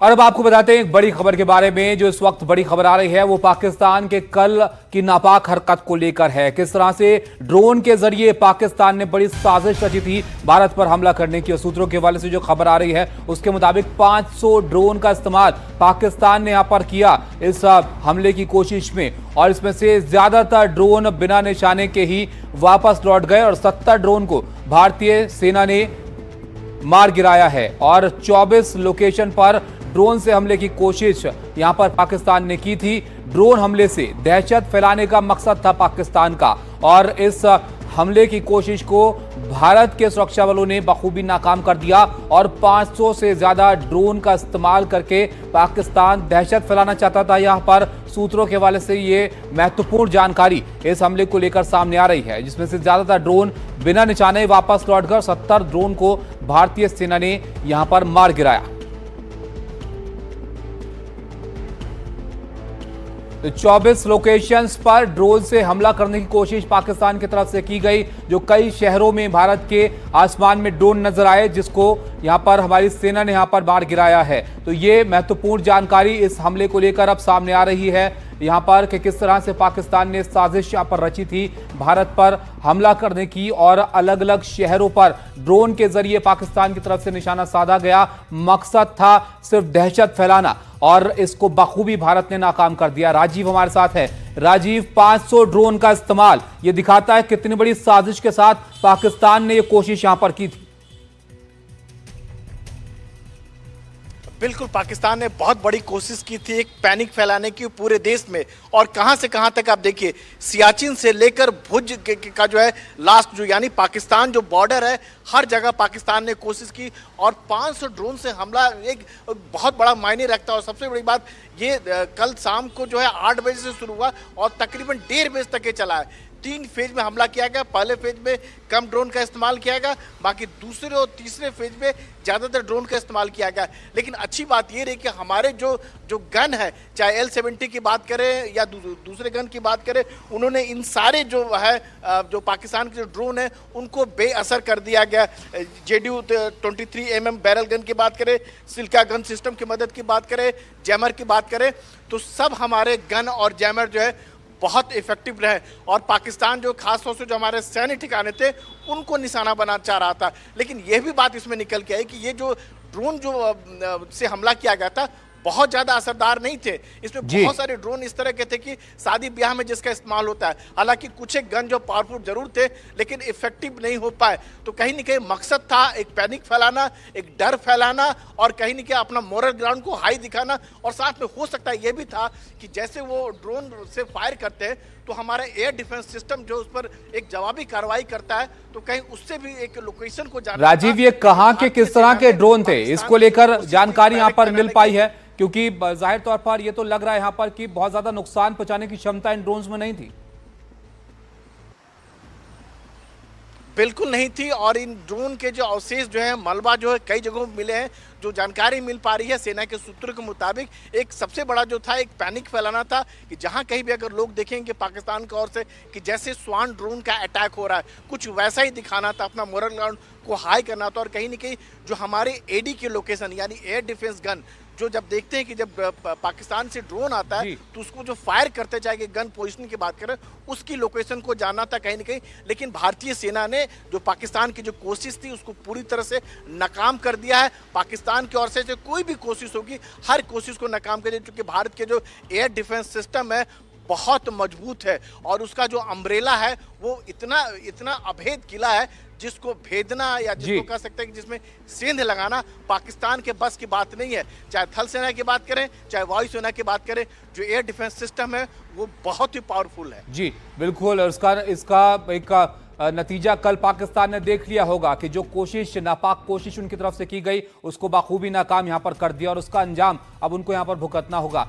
और अब आपको बताते हैं एक बड़ी खबर के बारे में। जो इस वक्त बड़ी खबर आ रही है वो पाकिस्तान के कल की नापाक हरकत को लेकर है। किस तरह से ड्रोन के जरिए पाकिस्तान ने बड़ी साजिश रची थी भारत पर हमला करने की। सूत्रों के हवाले से जो खबर आ रही है उसके मुताबिक 500 ड्रोन का इस्तेमाल पाकिस्तान ने यहां पर किया इस हमले की कोशिश में, और इसमें से ज्यादातर ड्रोन बिना निशाने के ही वापस लौट गए और 70 ड्रोन को भारतीय सेना ने मार गिराया है। और 24 लोकेशन पर ड्रोन से हमले की कोशिश यहां पर पाकिस्तान ने की थी। ड्रोन हमले से दहशत फैलाने का मकसद था पाकिस्तान का, और इस हमले की कोशिश को भारत के सुरक्षा बलों ने बखूबी नाकाम कर दिया और 500 से ज्यादा ड्रोन का इस्तेमाल करके पाकिस्तान दहशत फैलाना चाहता था। यहां पर सूत्रों के हवाले से ये महत्वपूर्ण जानकारी इस हमले को लेकर सामने आ रही है, जिसमें से ज्यादातर ड्रोन बिना निशाने वापस लौटकर 70 ड्रोन को भारतीय सेना ने यहां पर मार गिराया। 24 लोकेशंस पर ड्रोन से हमला करने की कोशिश पाकिस्तान की तरफ से की गई। जो कई शहरों में भारत के आसमान में ड्रोन नजर आए, जिसको यहां पर हमारी सेना ने यहां पर मार गिराया है। तो ये महत्वपूर्ण जानकारी इस हमले को लेकर अब सामने आ रही है यहां पर कि किस तरह से पाकिस्तान ने साजिश यहां पर रची थी भारत पर हमला करने की, और अलग अलग शहरों पर ड्रोन के जरिए पाकिस्तान की तरफ से निशाना साधा गया। मकसद था सिर्फ दहशत फैलाना, और इसको बखूबी भारत ने नाकाम कर दिया। राजीव हमारे साथ है। राजीव, 500 ड्रोन का इस्तेमाल, यह दिखाता है कितनी बड़ी साजिश के साथ पाकिस्तान ने यह कोशिश यहां पर की थी। बिल्कुल, पाकिस्तान ने बहुत बड़ी कोशिश की थी एक पैनिक फैलाने की पूरे देश में, और कहां से कहां तक आप देखिए, सियाचिन से लेकर भुज का जो है लास्ट जो यानी पाकिस्तान जो बॉर्डर है, हर जगह पाकिस्तान ने कोशिश की, और 500 ड्रोन से हमला एक बहुत बड़ा मायने रखता है। और सबसे बड़ी बात ये, कल शाम को जो है 8 बजे से शुरू हुआ और तकरीबन 1:30 बजे तक ये चला है। 3 फेज में हमला किया गया। पहले फेज में कम ड्रोन का इस्तेमाल किया गया, बाकी दूसरे और तीसरे फेज में ज़्यादातर ड्रोन का इस्तेमाल किया गया। लेकिन अच्छी बात ये रही कि हमारे जो गन है, चाहे L-70 की बात करें या दूसरे गन की बात करें, उन्होंने इन सारे जो है जो पाकिस्तान के जो ड्रोन है उनको बेअसर कर दिया गया। JDU-23 बैरल गन की बात करें, सिल्का गन सिस्टम की मदद की बात करें, जैमर की बात करें, तो सब हमारे गन और जैमर जो है बहुत इफेक्टिव रहे। और पाकिस्तान जो खास तौर से जो हमारे सैन्य ठिकाने थे उनको निशाना बनाना चाह रहा था। लेकिन यह भी बात इसमें निकल के आई कि ये जो ड्रोन जो से हमला किया गया था बहुत ज्यादा असरदार नहीं थे। इसमें बहुत सारे ड्रोन इस तरह के थे कि शादी ब्याह में जिसका इस्तेमाल होता है। हालांकि कुछ एक गन जो पावरफुल जरूर थे लेकिन इफेक्टिव नहीं हो पाए। तो कहीं न कहीं मकसद था एक पैनिक फैलाना, एक डर फैलाना, और कहीं न कहीं अपना मोरल ग्राउंड को हाई दिखाना। और साथ में हो सकता है यह भी था कि जैसे वो ड्रोन से फायर करते हैं तो हमारा एयर डिफेंस सिस्टम जो उस पर एक जवाबी कार्रवाई करता है, तो कहीं उससे भी एक लोकेशन को जाना। राजीव, ये कहां के किस तरह के ड्रोन थे, इसको लेकर जानकारी यहां पर मिल पाई है? क्योंकि जाहिर तौर पर यह तो लग रहा है यहां पर कि बहुत ज्यादा नुकसान पहुंचाने की क्षमता इन ड्रोन्स में नहीं थी। बिल्कुल नहीं थी, और इन ड्रोन के जो अवशेष जो है, मलबा जो है कई जगहों में मिले हैं। जो जानकारी मिल पा रही है सेना के सूत्रों के मुताबिक, एक सबसे बड़ा जो था एक पैनिक फैलाना था कि जहां कहीं भी अगर लोग देखेंगे पाकिस्तान की ओर से कि जैसे स्वान ड्रोन का अटैक हो रहा है, कुछ वैसा ही दिखाना था, अपना मोरल ग्राउंड को हाई करना था। और कहीं न कहीं जो हमारे एडी की लोकेशन यानी एयर डिफेंस गन, जो जब देखते हैं कि जब पाकिस्तान से ड्रोन आता है तो उसको जो फायर करते जाएंगे, गन पोजीशन की बात करें, उसकी लोकेशन को जानना था कहीं न कहीं। लेकिन भारतीय सेना ने जो पाकिस्तान की जो कोशिश थी उसको पूरी तरह से नाकाम कर दिया है। पाकिस्तान की ओर से जो कोई भी कोशिश होगी, हर कोशिश को नाकाम कर दिया, क्योंकि भारत के जो एयर डिफेंस सिस्टम है बहुत मजबूत है, और उसका जो अम्ब्रेला है वो इतना अभेद किला है जिसको भेदना या जिसको कह सकते हैं कि जिसमें सेंध लगाना पाकिस्तान के बस की बात नहीं है। चाहे थल सेना की बात करें, चाहे वायु सेना की बात करें, जो एयर डिफेंस सिस्टम है वो बहुत ही पावरफुल है। जी बिल्कुल, और इसका एक नतीजा कल पाकिस्तान ने देख लिया होगा कि जो कोशिश, नापाक कोशिश उनकी तरफ से की गई, उसको बाखूबी नाकाम यहां पर कर दिया, और उसका अंजाम अब उनको यहां पर भुगतना होगा।